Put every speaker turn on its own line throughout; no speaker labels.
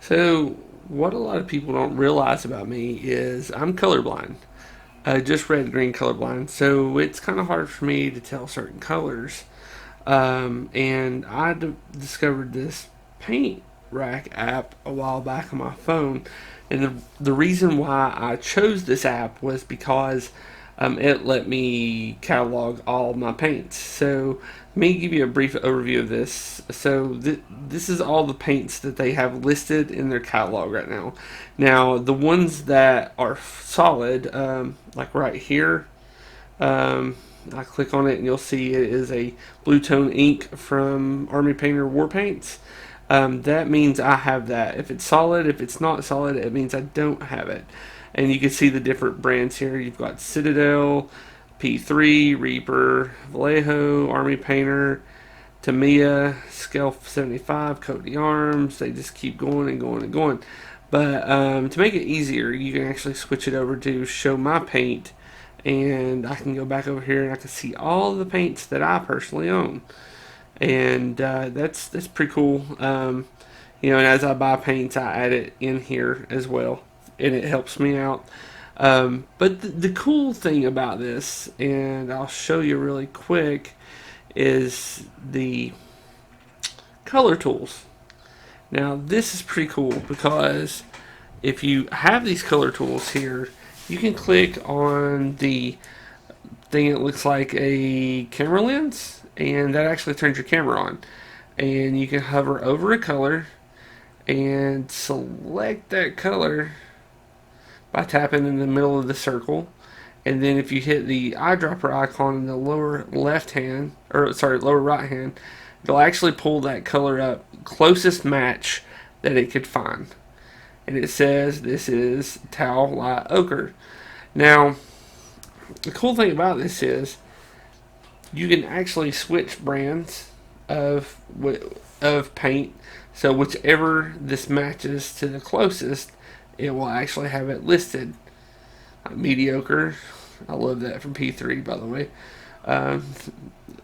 So, what a lot of people don't realize about me is I'm colorblind. Just red green colorblind. So, it's kind of hard for me to tell certain colors. And I discovered this paint rack app a while back on my phone. And the reason why I chose this app was because it let me catalog all my paints. So let me give you a brief overview of this. So this is all the paints that they have listed in their catalog right now. Now the ones that are solid, like right here, I click on it and you'll see it is a blue tone ink from Army Painter War Paints. That means I have that. If it's solid, if it's not solid, it means I don't have it. And you can see the different brands here. You've got Citadel, P3, Reaper, Vallejo, Army Painter, Tamiya, Scale 75, Coat the Arms. They just keep going and going and going. But to make it easier, you can actually switch it over to Show My Paint, and I can go back over here and I can see all the paints that I personally own, and that's pretty cool. And as I buy paints, I add it in here as well, and it helps me out. But the cool thing about this, and I'll show you really quick, is the color tools. Now this is pretty cool because if you have these color tools here, you can click on the thing that looks like a camera lens, and that actually turns your camera on. And you can hover over a color and select that color by tapping in the middle of the circle. And then if you hit the eyedropper icon in the lower left hand, or sorry, lower right hand, it'll actually pull that color up closest match that it could find. And it says this is Tau Light Ochre. Now, the cool thing about this is you can actually switch brands of paint. So whichever this matches to the closest, it will actually have it listed. Mediocre. I love that from P3, by the way. Um,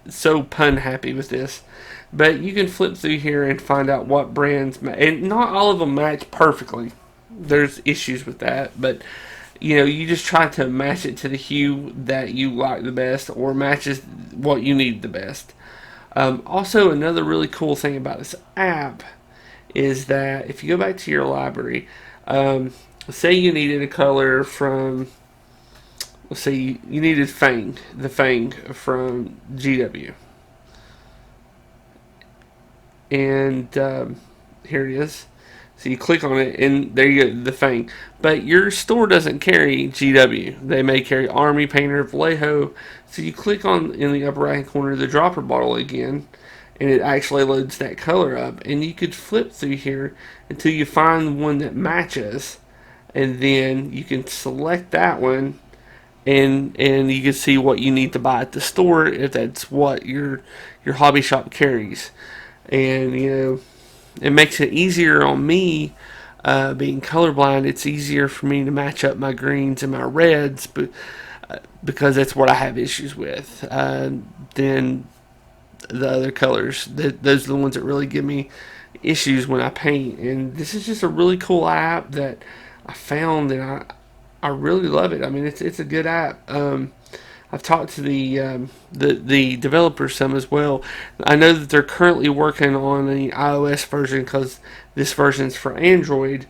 so pun happy with this. But you can flip through here and find out what brands, and not all of them match perfectly. There's issues with that, but you just try to match it to the hue that you like the best or matches what you need the best. Also, another really cool thing about this app is that if you go back to your library, say you needed a color from, let's say you needed the Fang from GW, and here it is. So you click on it, and there you go, the Fang. But your store doesn't carry GW. They may carry Army, Painter, Vallejo. So you click on in the upper right hand corner the dropper bottle again, and it actually loads that color up. And you could flip through here until you find one that matches, and then you can select that one, and you can see what you need to buy at the store if that's what your hobby shop carries. And it makes it easier on me, being colorblind. It's easier for me to match up my greens and my reds, but because that's what I have issues with. Then the other colors, those are the ones that really give me issues when I paint. And this is just a really cool app that I found, and I really love it. I mean, it's a good app. I've talked to the developers some as well. I know that they're currently working on the iOS version because this version is for Android.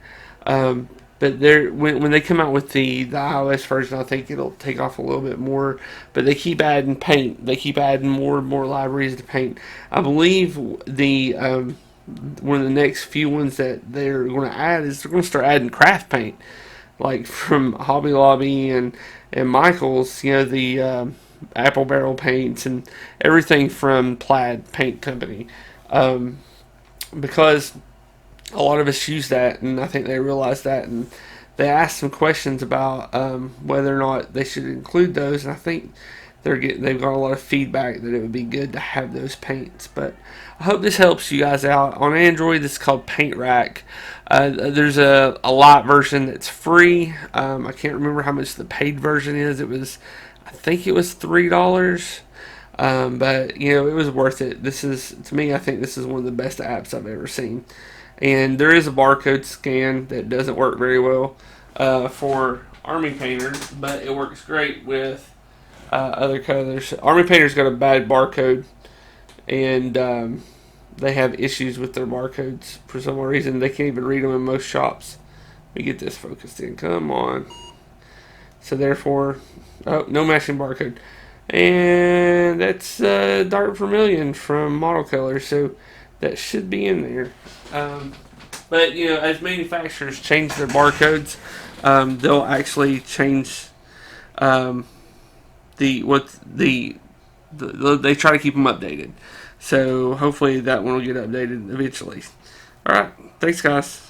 But when they come out with the iOS version, I think it'll take off a little bit more. But they keep adding paint. They keep adding more and more libraries to paint. I believe the one of the next few ones that they're going to add is they're going to start adding craft paint, like from Hobby Lobby and Michaels. The Apple Barrel paints and everything from Plaid Paint Company, because a lot of us use that, and I think they realize that, and they asked some questions about whether or not they should include those, and I think they've got a lot of feedback that it would be good to have those paints. But I hope this helps you guys out. On Android, this is called PaintRack. There's a light version that's free. I can't remember how much the paid version is. I think it was $3. But it was worth it. This is, to me, I think this is one of the best apps I've ever seen. And there is a barcode scan that doesn't work very well for Army Painters, but it works great with other colors. Army Painter's got a bad barcode, and they have issues with their barcodes for some reason. They can't even read them in most shops. Let me get this focused in. Come on. So therefore, oh, no matching barcode. And that's dark vermilion from Model Color, so that should be in there. But you know, as manufacturers change their barcodes, they'll actually change um, they try to keep them updated. So hopefully that one will get updated eventually. All right, thanks guys.